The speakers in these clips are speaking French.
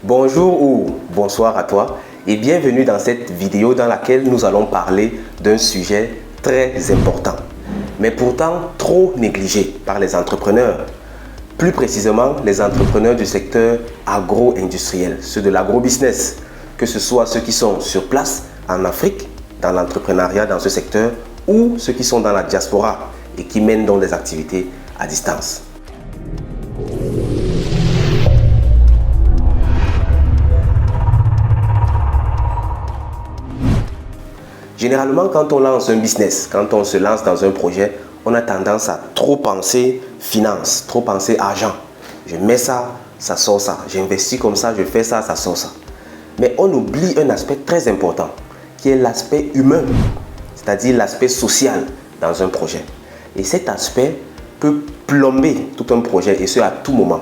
Bonjour ou bonsoir à toi et bienvenue dans cette vidéo dans laquelle nous allons parler d'un sujet très important, mais pourtant trop négligé par les entrepreneurs. Plus précisément, les entrepreneurs du secteur agro-industriel, ceux de l'agro-business, que ce soit ceux qui sont sur place en Afrique, dans l'entrepreneuriat dans ce secteur, ou ceux qui sont dans la diaspora et qui mènent donc des activités à distance. Généralement, quand on lance un business, quand on se lance dans un projet, on a tendance à trop penser finance, trop penser argent. Je mets ça, ça sort ça. J'investis comme ça, je fais ça, ça sort ça. Mais on oublie un aspect très important, qui est l'aspect humain, c'est-à-dire l'aspect social dans un projet. Et cet aspect peut plomber tout un projet, et ce à tout moment.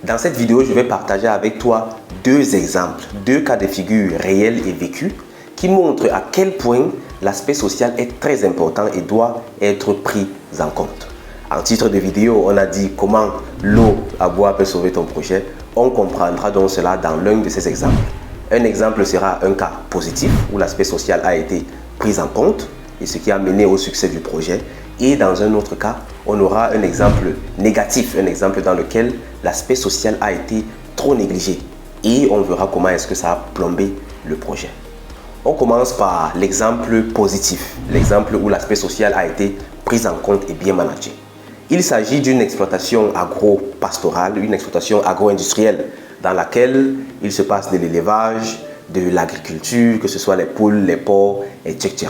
Dans cette vidéo, je vais partager avec toi deux exemples, deux cas de figure réels et vécus, qui montre à quel point l'aspect social est très important et doit être pris en compte. En titre de vidéo, on a dit comment l'eau à boire peut sauver ton projet. On comprendra donc cela dans l'un de ces exemples. Un exemple sera un cas positif où l'aspect social a été pris en compte et ce qui a mené au succès du projet. Et dans un autre cas, on aura un exemple négatif, un exemple dans lequel l'aspect social a été trop négligé. Et on verra comment est-ce que ça a plombé le projet. On commence par l'exemple positif, l'exemple où l'aspect social a été pris en compte et bien managé. Il s'agit d'une exploitation agro-pastorale, une exploitation agro-industrielle dans laquelle il se passe de l'élevage, de l'agriculture, que ce soit les poules, les porcs, etc.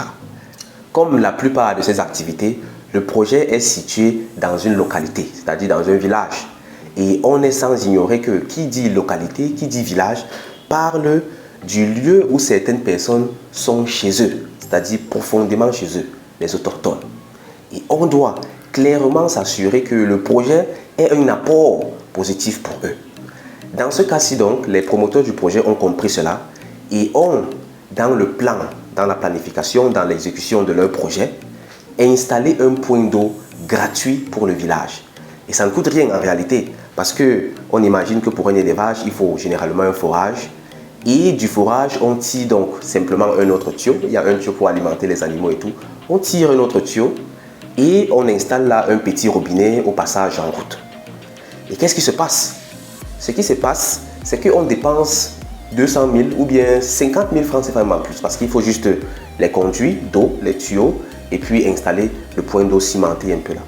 Comme la plupart de ces activités, le projet est situé dans une localité, c'est-à-dire dans un village. Et on est sans ignorer que qui dit localité, qui dit village, parle du lieu où certaines personnes sont chez eux, c'est-à-dire profondément chez eux, les autochtones. Et on doit clairement s'assurer que le projet est un apport positif pour eux. Dans ce cas-ci donc, les promoteurs du projet ont compris cela et ont, dans le plan, dans la planification, dans l'exécution de leur projet, installé un point d'eau gratuit pour le village. Et ça ne coûte rien en réalité, parce qu'on imagine que pour un élevage, il faut généralement un forage. Et du forage, on tire donc simplement un autre tuyau. Il y a un tuyau pour alimenter les animaux et tout. On tire un autre tuyau et on installe là un petit robinet au passage en route. Et qu'est-ce qui se passe? Ce qui se passe, c'est qu'on dépense 200 000 ou bien 50 000 francs CFA en plus. Parce qu'il faut juste les conduits d'eau, les tuyaux, et puis installer le point d'eau cimenté un peu là.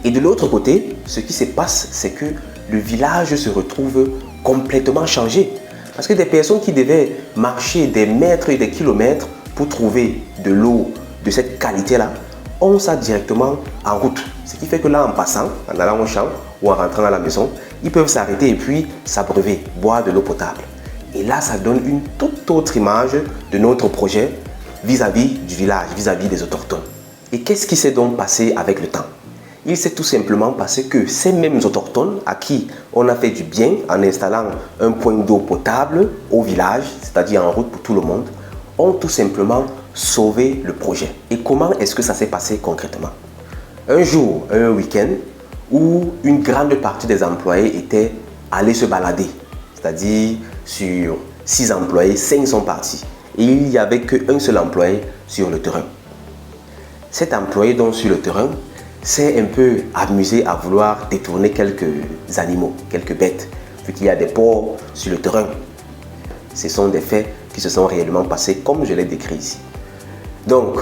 Et de l'autre côté, ce qui se passe, c'est que le village se retrouve complètement changé. Parce que des personnes qui devaient marcher des mètres et des kilomètres pour trouver de l'eau de cette qualité-là, ont ça directement en route. Ce qui fait que là, en passant, en allant au champ ou en rentrant à la maison, ils peuvent s'arrêter et puis s'abreuver, boire de l'eau potable. Et là, ça donne une toute autre image de notre projet vis-à-vis du village, vis-à-vis des autochtones. Et qu'est-ce qui s'est donc passé avec le temps? Il s'est tout simplement passé que ces mêmes autochtones à qui on a fait du bien en installant un point d'eau potable au village, c'est-à-dire en route pour tout le monde, ont tout simplement sauvé le projet. Et comment est-ce que ça s'est passé concrètement? Un jour, un week-end, où une grande partie des employés étaient allés se balader, c'est-à-dire sur 6 employés, 5 sont partis. Et il n'y avait qu'un seul employé sur le terrain. Cet employé donc sur le terrain s'est un peu amusé à vouloir détourner quelques animaux, quelques bêtes, vu qu'il y a des porcs sur le terrain. Ce sont des faits qui se sont réellement passés comme je l'ai décrit ici. Donc,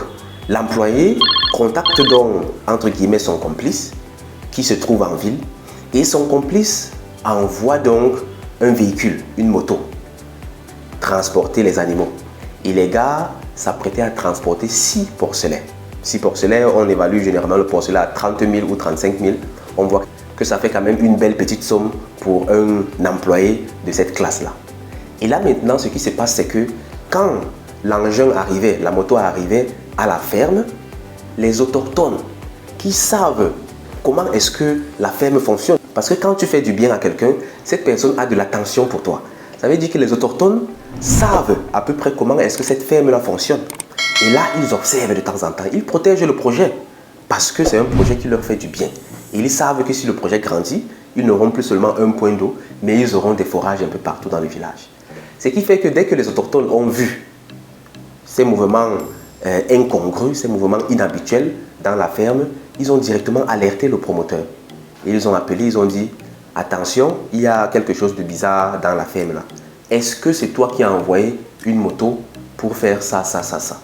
l'employé contacte donc, entre guillemets, son complice, qui se trouve en ville, et son complice envoie donc un véhicule, une moto, transporter les animaux. Et les gars s'apprêtaient à transporter 6 porcelets. 6 porcelets, on évalue généralement le porcelet à 30 000 ou 35 000. On voit que ça fait quand même une belle petite somme pour un employé de cette classe-là. Et là maintenant, ce qui se passe, c'est que quand l'engin arrivait, la moto arrivait à la ferme, les autochtones qui savent comment est-ce que la ferme fonctionne. Parce que quand tu fais du bien à quelqu'un, cette personne a de l'attention pour toi. Ça veut dire que les autochtones savent à peu près comment est-ce que cette ferme-là fonctionne. Et là, ils observent de temps en temps. Ils protègent le projet parce que c'est un projet qui leur fait du bien. Et ils savent que si le projet grandit, ils n'auront plus seulement un point d'eau, mais ils auront des forages un peu partout dans le village. Ce qui fait que dès que les autochtones ont vu ces mouvements incongrus, ces mouvements inhabituels dans la ferme, ils ont directement alerté le promoteur. Et ils ont appelé, ils ont dit, attention, il y a quelque chose de bizarre dans la ferme là. Est-ce que c'est toi qui as envoyé une moto pour faire ça, ça, ça, ça?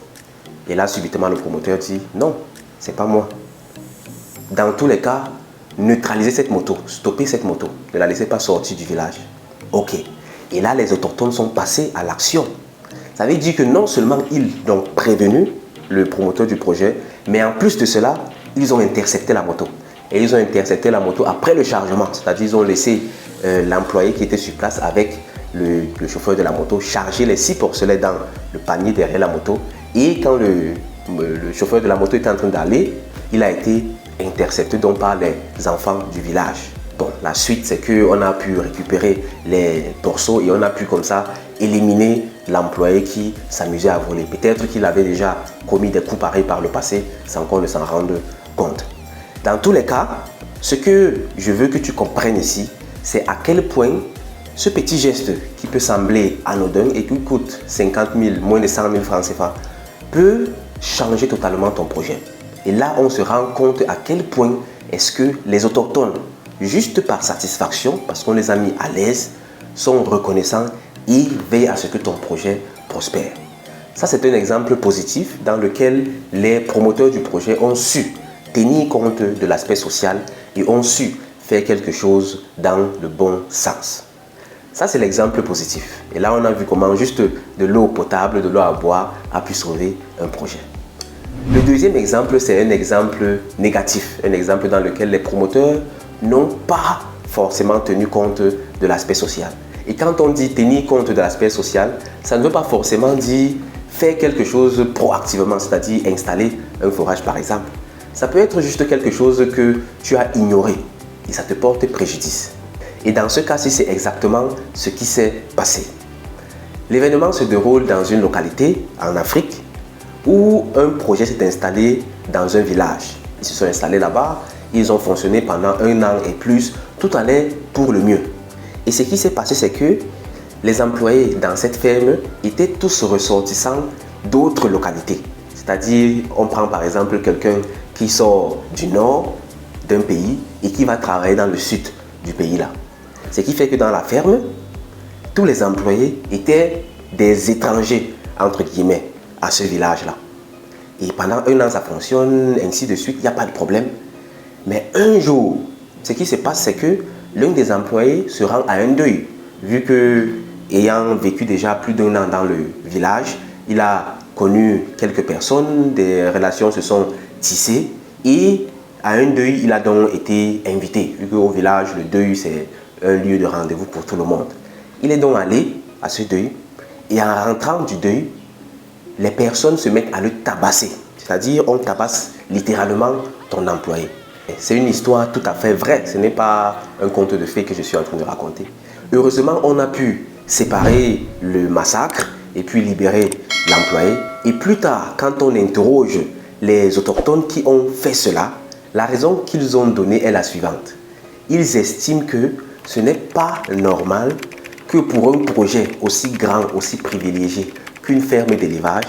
Et là, subitement, le promoteur dit, non, c'est pas moi. Dans tous les cas, neutralisez cette moto, stoppez cette moto, ne la laissez pas sortir du village. Ok. Et là, les autochtones sont passés à l'action. Ça veut dire que non seulement ils ont prévenu le promoteur du projet, mais en plus de cela, ils ont intercepté la moto. Et ils ont intercepté la moto après le chargement. C'est-à-dire qu'ils ont laissé l'employé qui était sur place avec le chauffeur de la moto charger les 6 porcelets dans le panier derrière la moto. Et quand le chauffeur de la moto était en train d'aller, il a été intercepté donc par les enfants du village. Bon, la suite, c'est qu'on a pu récupérer les morceaux et on a pu comme ça éliminer l'employé qui s'amusait à voler. Peut-être qu'il avait déjà commis des coups pareils par le passé sans qu'on ne s'en rende compte. Dans tous les cas, ce que je veux que tu comprennes ici, c'est à quel point ce petit geste qui peut sembler anodin et qui coûte 50 000, moins de 100 000 francs CFA, peut changer totalement ton projet. Et là, on se rend compte à quel point est-ce que les autochtones, juste par satisfaction, parce qu'on les a mis à l'aise, sont reconnaissants et veillent à ce que ton projet prospère. Ça, c'est un exemple positif dans lequel les promoteurs du projet ont su tenir compte de l'aspect social et ont su faire quelque chose dans le bon sens. Ça, c'est l'exemple positif. Et là, on a vu comment juste de l'eau potable, de l'eau à boire a pu sauver un projet. Le deuxième exemple, c'est un exemple négatif, un exemple dans lequel les promoteurs n'ont pas forcément tenu compte de l'aspect social. Et quand on dit tenir compte de l'aspect social, ça ne veut pas forcément dire faire quelque chose proactivement, c'est-à-dire installer un forage par exemple. Ça peut être juste quelque chose que tu as ignoré et ça te porte préjudice. Et dans ce cas-ci, c'est exactement ce qui s'est passé. L'événement se déroule dans une localité en Afrique où un projet s'est installé dans un village. Ils se sont installés là-bas, ils ont fonctionné pendant 1 an et plus, tout allait pour le mieux. Et ce qui s'est passé, c'est que les employés dans cette ferme étaient tous ressortissants d'autres localités. C'est-à-dire, on prend par exemple quelqu'un qui sort du nord d'un pays et qui va travailler dans le sud du pays là. Ce qui fait que dans la ferme, tous les employés étaient des étrangers, entre guillemets, à ce village-là. Et pendant 1 an, ça fonctionne, ainsi de suite, il n'y a pas de problème. Mais un jour, ce qui se passe, c'est que l'un des employés se rend à un deuil, vu que, ayant vécu déjà plus d'1 an dans le village, il a connu quelques personnes, des relations se sont tissées, et à un deuil, il a donc été invité, vu qu'au village, le deuil, c'est un lieu de rendez-vous pour tout le monde. Il est donc allé à ce deuil, et en rentrant du deuil, les personnes se mettent à le tabasser. C'est-à-dire, on tabasse littéralement ton employé. C'est une histoire tout à fait vraie. Ce n'est pas un conte de fées que je suis en train de raconter. Heureusement, on a pu séparer le massacre et puis libérer l'employé. Et plus tard, quand on interroge les autochtones qui ont fait cela, la raison qu'ils ont donnée est la suivante. Ils estiment que ce n'est pas normal que pour un projet aussi grand, aussi privilégié qu'une ferme d'élevage,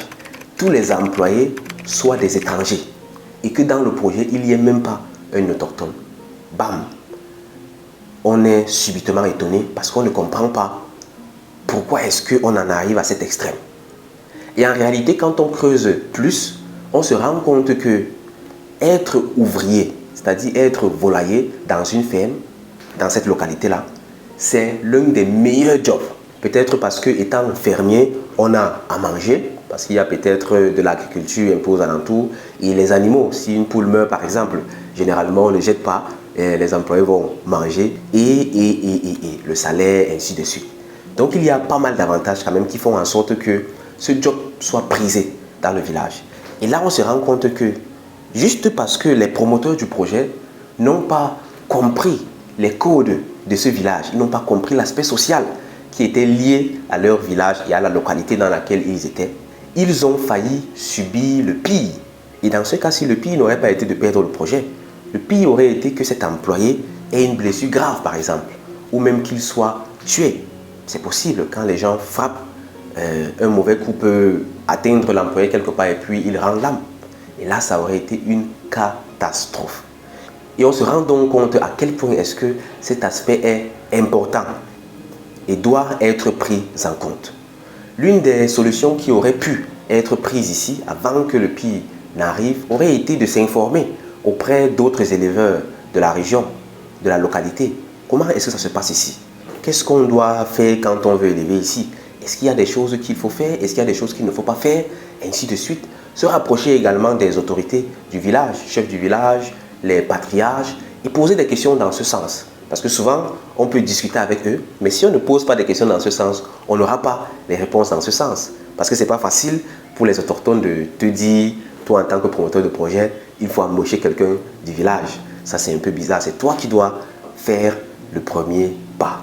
tous les employés soient des étrangers et que dans le projet, il n'y ait même pas un autochtone. Bam! On est subitement étonné parce qu'on ne comprend pas pourquoi est-ce qu'on en arrive à cet extrême. Et en réalité, quand on creuse plus, on se rend compte que être ouvrier, c'est-à-dire être volailler dans une ferme, dans cette localité-là, c'est l'un des meilleurs jobs. Peut-être parce que étant fermier, on a à manger, parce qu'il y a peut-être de l'agriculture un peu aux alentours. Et les animaux, si une poule meurt par exemple, généralement on ne jette pas, les employés vont manger et le salaire, ainsi de suite. Donc il y a pas mal d'avantages quand même qui font en sorte que ce job soit prisé dans le village. Et là on se rend compte que juste parce que les promoteurs du projet n'ont pas compris les codes de ce village, ils n'ont pas compris l'aspect social qui était lié à leur village et à la localité dans laquelle ils étaient, ils ont failli subir le pire. Et dans ce cas-ci, le pire n'aurait pas été de perdre le projet. Le pire aurait été que cet employé ait une blessure grave par exemple, ou même qu'il soit tué. C'est possible, quand les gens frappent, un mauvais coup peut atteindre l'employé quelque part et puis il rend l'âme. Et là, ça aurait été une catastrophe. Et on se rend donc compte à quel point est-ce que cet aspect est important et doit être pris en compte. L'une des solutions qui aurait pu être prise ici, avant que le pire n'arrive, aurait été de s'informer auprès d'autres éleveurs de la région, de la localité. Comment est-ce que ça se passe ici? Qu'est-ce qu'on doit faire quand on veut élever ici? Est-ce qu'il y a des choses qu'il faut faire? Est-ce qu'il y a des choses qu'il ne faut pas faire? Ainsi de suite. Se rapprocher également des autorités du village, chefs du village, les patriarches, et poser des questions dans ce sens. Parce que souvent, on peut discuter avec eux, mais si on ne pose pas des questions dans ce sens, on n'aura pas les réponses dans ce sens. Parce que ce n'est pas facile pour les autochtones de te dire, toi en tant que promoteur de projet, il faut embaucher quelqu'un du village. Ça, c'est un peu bizarre. C'est toi qui dois faire le premier pas.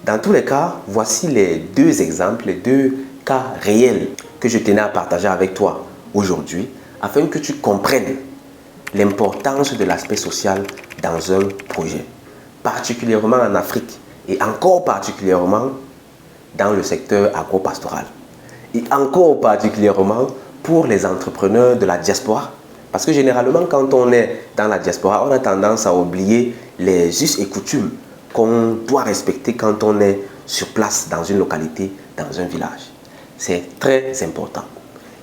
Dans tous les cas, voici les deux exemples, les deux cas réels que je tenais à partager avec toi aujourd'hui, afin que tu comprennes l'importance de l'aspect social dans un projet, particulièrement en Afrique et encore particulièrement dans le secteur agro-pastoral et encore particulièrement pour les entrepreneurs de la diaspora. Parce que généralement, quand on est dans la diaspora, on a tendance à oublier les us et coutumes qu'on doit respecter quand on est sur place dans une localité, dans un village. C'est très important.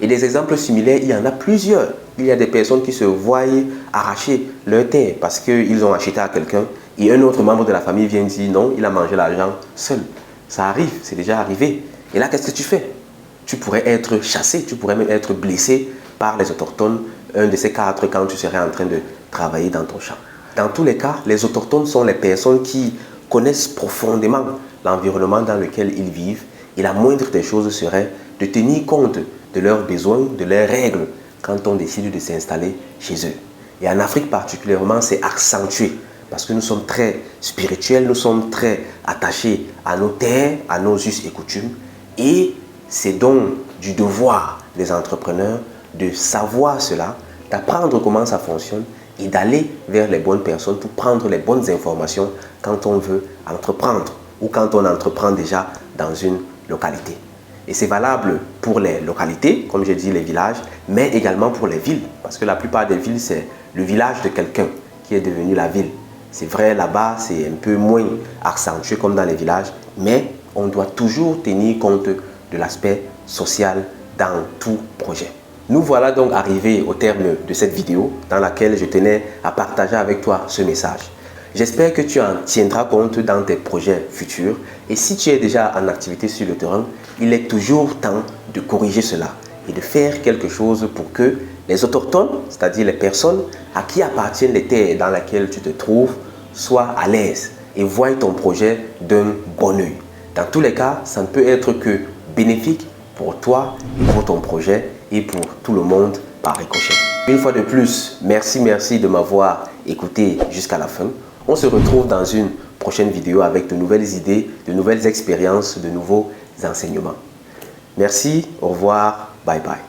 Et des exemples similaires, il y en a plusieurs. Il y a des personnes qui se voient arracher leur terre parce qu'ils ont acheté à quelqu'un et un autre membre de la famille vient dire non, il a mangé l'argent seul. Ça arrive, c'est déjà arrivé. Et là, qu'est-ce que tu fais? Tu pourrais être chassé, tu pourrais même être blessé par les autochtones, un de ces quatre quand tu serais en train de travailler dans ton champ. Dans tous les cas, les autochtones sont les personnes qui connaissent profondément l'environnement dans lequel ils vivent et la moindre des choses serait de tenir compte de leurs besoins, de leurs règles quand on décide de s'installer chez eux. Et en Afrique particulièrement, c'est accentué parce que nous sommes très spirituels, nous sommes très attachés à nos terres, à nos us et coutumes et c'est donc du devoir des entrepreneurs de savoir cela, d'apprendre comment ça fonctionne et d'aller vers les bonnes personnes pour prendre les bonnes informations quand on veut entreprendre ou quand on entreprend déjà dans une localité. Et c'est valable pour les localités, comme j'ai dit les villages, mais également pour les villes. Parce que la plupart des villes, c'est le village de quelqu'un qui est devenu la ville. C'est vrai, là-bas, c'est un peu moins accentué comme dans les villages, mais on doit toujours tenir compte de l'aspect social dans tout projet. Nous voilà donc arrivés au terme de cette vidéo dans laquelle je tenais à partager avec toi ce message. J'espère que tu en tiendras compte dans tes projets futurs et si tu es déjà en activité sur le terrain, il est toujours temps de corriger cela et de faire quelque chose pour que les autochtones, c'est-à-dire les personnes à qui appartiennent les terres dans lesquelles tu te trouves, soient à l'aise et voient ton projet d'un bon œil. Dans tous les cas, ça ne peut être que bénéfique pour toi, pour ton projet et pour tout le monde par ricochet. Une fois de plus, merci de m'avoir écouté jusqu'à la fin. On se retrouve dans une prochaine vidéo avec de nouvelles idées, de nouvelles expériences, de nouveaux enseignements. Merci, au revoir, bye bye.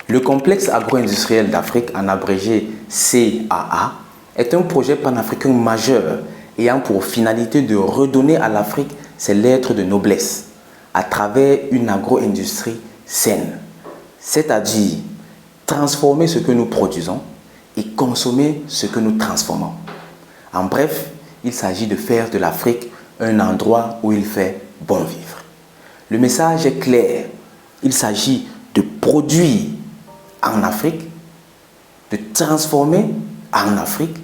Le complexe agro-industriel d'Afrique, en abrégé CAA, est un projet panafricain majeur ayant pour finalité de redonner à l'Afrique ses lettres de noblesse à travers une agro-industrie saine, c'est-à-dire transformer ce que nous produisons et consommer ce que nous transformons. En bref, il s'agit de faire de l'Afrique un endroit où il fait bon vivre. Le message est clair, il s'agit de produire en Afrique, de transformer en Afrique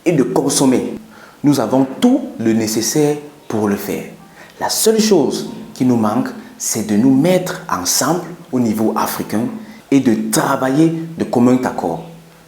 et de consommer. Nous avons tout le nécessaire pour le faire. La seule chose qui nous manque, c'est de nous mettre ensemble au niveau africain et de travailler de commun accord,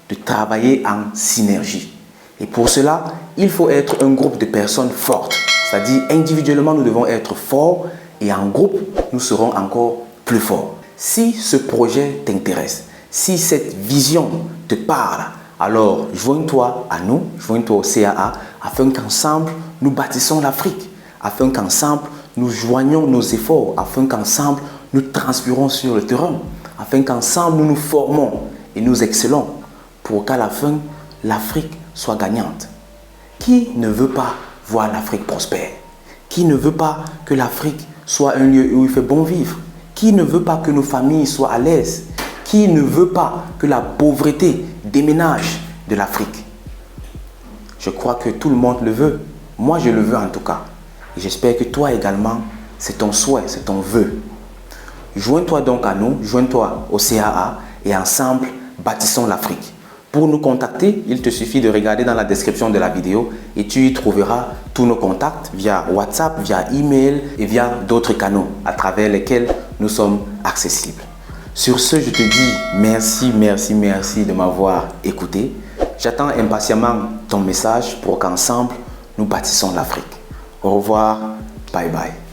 de travailler en synergie. Et pour cela, il faut être un groupe de personnes fortes. C'est-à-dire, individuellement, nous devons être forts et en groupe, nous serons encore plus forts. Si ce projet t'intéresse, si cette vision te parle, alors joins-toi à nous, joins-toi au CAA, afin qu'ensemble, nous bâtissons l'Afrique, afin qu'ensemble, nous joignons nos efforts, afin qu'ensemble, nous transpirons sur le terrain, afin qu'ensemble, nous nous formons et nous excellons pour qu'à la fin, l'Afrique soit gagnante. Qui ne veut pas voir l'Afrique prospère? Qui ne veut pas que l'Afrique soit un lieu où il fait bon vivre? Qui ne veut pas que nos familles soient à l'aise? Qui ne veut pas que la pauvreté déménage de l'Afrique? Je crois que tout le monde le veut. Moi, je le veux en tout cas. Et j'espère que toi également, c'est ton souhait, c'est ton vœu. Joins-toi donc à nous, joins-toi au CAA et ensemble, bâtissons l'Afrique. Pour nous contacter, il te suffit de regarder dans la description de la vidéo et tu y trouveras tous nos contacts via WhatsApp, via email et via d'autres canaux à travers lesquels nous sommes accessibles. Sur ce, je te dis merci, merci, merci de m'avoir écouté. J'attends impatiemment ton message pour qu'ensemble, nous bâtissons l'Afrique. Au revoir, bye bye.